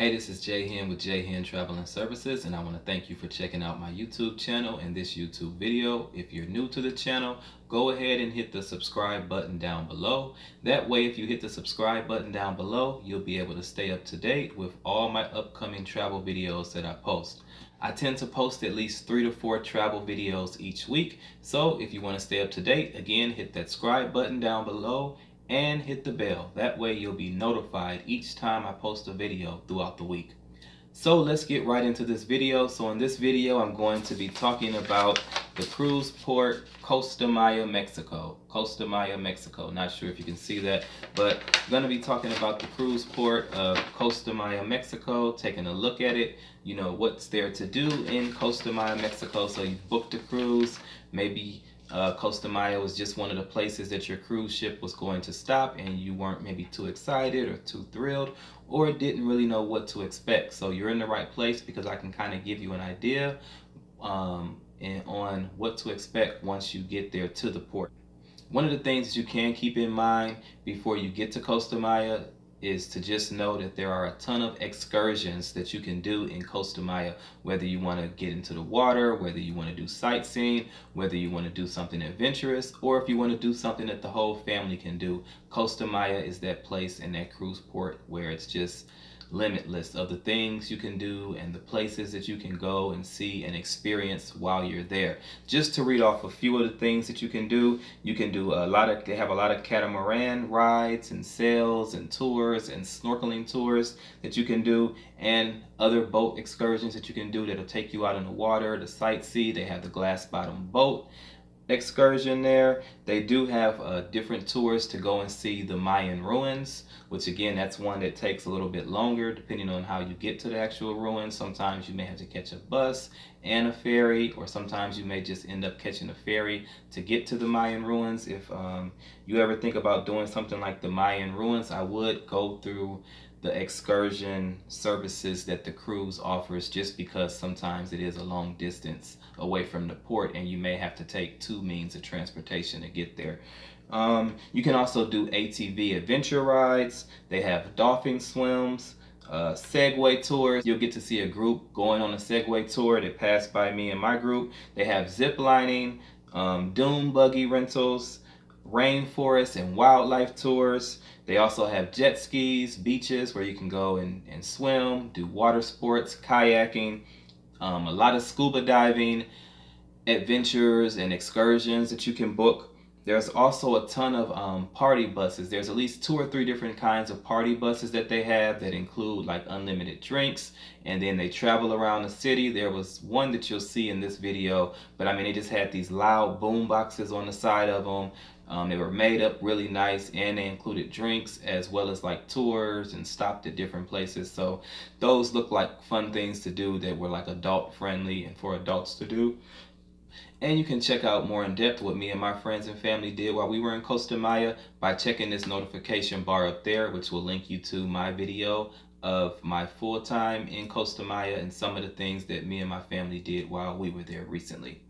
Hey, this is J-Hen with J-Hen Travel and Services, and I want to thank you for checking out my YouTube channel and this YouTube video. If you're new to the channel, go ahead and hit the subscribe button down below. That way, if you hit the subscribe button down below, you'll be able to stay up to date with all my upcoming travel videos that I post. I tend to post at least 3 to 4 travel videos each week, so if you want to stay up to date, again, hit that subscribe button down below and hit the bell. That way you'll be notified each time I post a video throughout the week. So let's get right into this video. So in this video, I'm going to be talking about the cruise port Costa Maya, Mexico. Costa Maya, Mexico. Not sure if you can see that, but I'm going to be talking about the cruise port of Costa Maya, Mexico, taking a look at it, you know, what's there to do in Costa Maya, Mexico. So you've booked a cruise, maybe Costa Maya was just one of the places that your cruise ship was going to stop and you weren't maybe too excited or too thrilled or didn't really know what to expect. So you're in the right place because I can kind of give you an idea on what to expect once you get there to the port. One of the things that you can keep in mind before you get to Costa Maya is to just know that there are a ton of excursions that you can do in Costa Maya, whether you want to get into the water, whether you want to do sightseeing, whether you want to do something adventurous, or if you want to do something that the whole family can do. Costa Maya is that place in that cruise port where it's just limitless of the things you can do and the places that you can go and see and experience while you're there. Just to read off a few of the things that you can do a lot of, they have a lot of catamaran rides and sails and tours and snorkeling tours that you can do, and other boat excursions that you can do that'll take you out in the water to sightsee. They have the glass bottom boat excursion there. They do have different tours to go and see the Mayan ruins, which again, that's one that takes a little bit longer depending on how you get to the actual ruins. Sometimes you may have to catch a bus and a ferry, or sometimes you may just end up catching a ferry to get to the Mayan ruins. If you ever think about doing something like the Mayan ruins, I would go through the excursion services that the cruise offers, just because sometimes it is a long distance away from the port and you may have to take 2 means of transportation to get there. You can also do ATV adventure rides. They have dolphin swims, Segway tours. You'll get to see a group going on a Segway tour that passed by me and my group. They have zip lining, dune buggy rentals, rainforest and wildlife tours. They also have jet skis, beaches where you can go and swim, do water sports, kayaking, a lot of scuba diving, adventures and excursions that you can book. There's also a ton of party buses. There's at least 2 or 3 different kinds of party buses that they have that include like unlimited drinks, and then they travel around the city. There was one that you'll see in this video, but I mean, they just had these loud boom boxes on the side of them. They were made up really nice, and they included drinks as well as like tours and stopped at different places. So those look like fun things to do that were like adult friendly and for adults to do. And you can check out more in depth what me and my friends and family did while we were in Costa Maya by checking this notification bar up there, which will link you to my video of my full time in Costa Maya and some of the things that me and my family did while we were there recently.